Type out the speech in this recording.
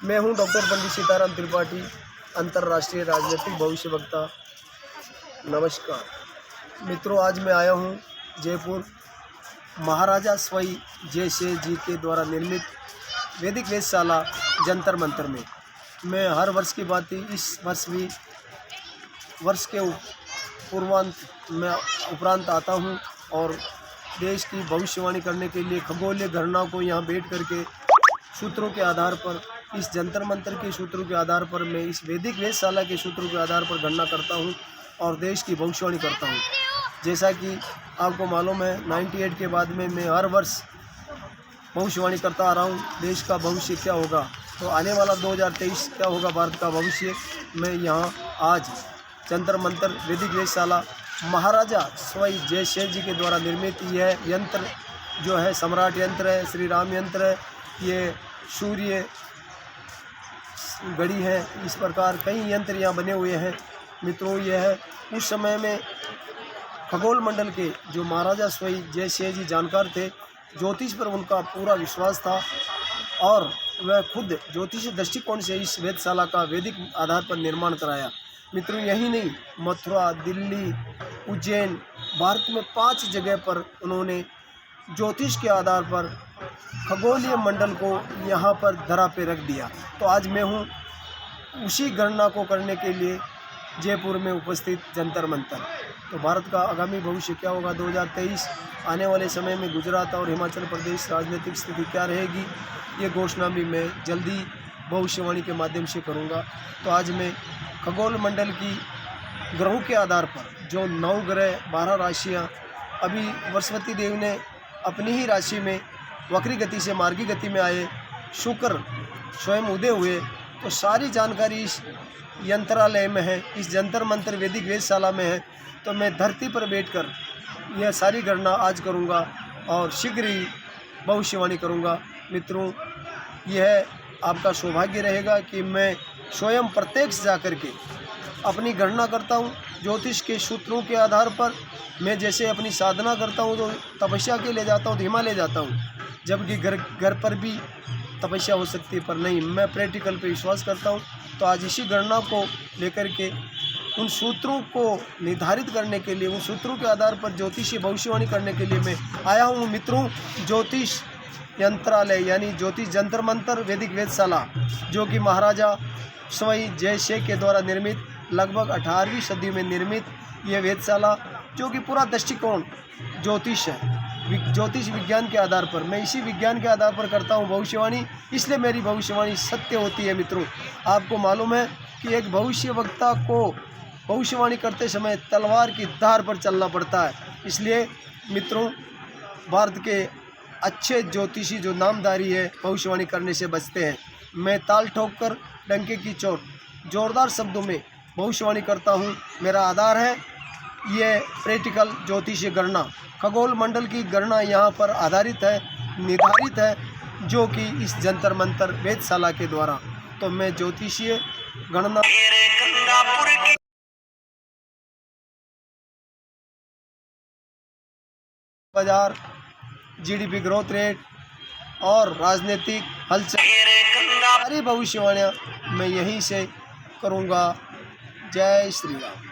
मैं हूं डॉक्टर पंडित सीताराम त्रिपाठी, अंतर्राष्ट्रीय राजनीतिक भविष्य वक्ता। नमस्कार मित्रों, आज मैं आया हूं जयपुर महाराजा सवाई जयसिंह जी के द्वारा निर्मित वैदिक वेधशाला जंतर मंतर में। मैं हर वर्ष की बात ही इस वर्ष भी वर्ष के पूर्वांत में उपरांत आता हूं और देश की भविष्यवाणी करने के लिए खगोलीय गणना को यहाँ बैठ करके सूत्रों के आधार पर, इस जंतर मंतर के सूत्रों के आधार पर, मैं इस वैदिक वेधशाला के सूत्रों के आधार पर गणना करता हूं और देश की भविष्यवाणी करता हूं। जैसा कि आपको मालूम है, 98 के बाद में मैं हर वर्ष भविष्यवाणी करता आ रहा हूं, देश का भविष्य क्या होगा, तो आने वाला 2023 क्या होगा भारत का भविष्य। मैं यहाँ आज जंतर मंतर वैदिक वेधशाला महाराजा सवाई जयसिंह जी के द्वारा निर्मित यह यंत्र जो है सम्राट यंत्र है, श्री राम यंत्र है, ये सूर्य घड़ी है, इस प्रकार कई यंत्र यहाँ बने हुए हैं। मित्रों, यह उस समय में खगोल मंडल के जो महाराजा सवाई जयसिंह जी जानकार थे, ज्योतिष पर उनका पूरा विश्वास था और वह खुद ज्योतिष दृष्टिकोण से इस वेधशाला का वैदिक आधार पर निर्माण कराया। मित्रों, यही नहीं, मथुरा, दिल्ली, उज्जैन, भारत में 5 जगह पर उन्होंने ज्योतिष के आधार पर खगोलीय मंडल को यहाँ पर धरा पे रख दिया। तो आज मैं हूँ उसी गणना को करने के लिए जयपुर में उपस्थित जंतर मंतर। तो भारत का आगामी भविष्य क्या होगा 2023, आने वाले समय में गुजरात और हिमाचल प्रदेश राजनीतिक स्थिति क्या रहेगी, ये घोषणा भी मैं जल्दी भविष्यवाणी के माध्यम से करूँगा। तो आज मैं खगोल मंडल की ग्रहों के आधार पर जो 9 ग्रह 12 राशियाँ, अभी बृहस्पति देव ने अपनी ही राशि में वक्री गति से मार्गी गति में आए, शुक्र स्वयं उदय हुए, तो सारी जानकारी इस यंत्रालय में है, इस जंतर मंतर वैदिक वेधशाला में है। तो मैं धरती पर बैठकर यह सारी गणना आज करूंगा और शीघ्र ही भविष्यवाणी करूंगा। मित्रों, यह आपका सौभाग्य रहेगा कि मैं स्वयं प्रत्यक्ष जाकर के अपनी गणना करता हूं ज्योतिष के सूत्रों के आधार पर। मैं जैसे अपनी साधना करता हूं, तो तपस्या के लिए जाता हूं, तो हिमालय जाता हूं, जबकि घर पर भी तपस्या हो सकती है, पर नहीं, मैं प्रैक्टिकल पे विश्वास करता हूं। तो आज इसी गणना को लेकर के उन सूत्रों को निर्धारित करने के लिए, उन सूत्रों के आधार पर ज्योतिषीय भविष्यवाणी करने के लिए मैं आया हूँ। मित्रों, ज्योतिष यंत्रालय यानी ज्योतिष जंतर मंतर वैदिक वेधशाला, जो कि महाराजा सवाई जयसिंह के द्वारा निर्मित, लगभग 18वीं सदी में निर्मित यह वेधशाला, जो कि पूरा दृष्टिकोण ज्योतिष है, ज्योतिष विज्ञान के आधार पर, मैं इसी विज्ञान के आधार पर करता हूं भविष्यवाणी, इसलिए मेरी भविष्यवाणी सत्य होती है। मित्रों, आपको मालूम है कि एक भविष्य वक्ता को भविष्यवाणी करते समय तलवार की धार पर चलना पड़ता है। इसलिए मित्रों, भारत के अच्छे ज्योतिषी जो नामधारी है भविष्यवाणी करने से बचते हैं। मैं ताल ठोक कर डंके की चोट जोरदार शब्दों में भविष्यवाणी करता हूँ। मेरा आधार है ये प्रैक्टिकल ज्योतिषीय गणना, खगोल मंडल की गणना यहाँ पर आधारित है, निर्धारित है, जो कि इस जंतर मंतर वेधशाला के द्वारा। तो मैं ज्योतिषीय गणना बाजार, जीडीपी ग्रोथ रेट और राजनीतिक हलचल, सारी भविष्यवाणियाँ मैं यहीं से करूँगा। जय श्री राम।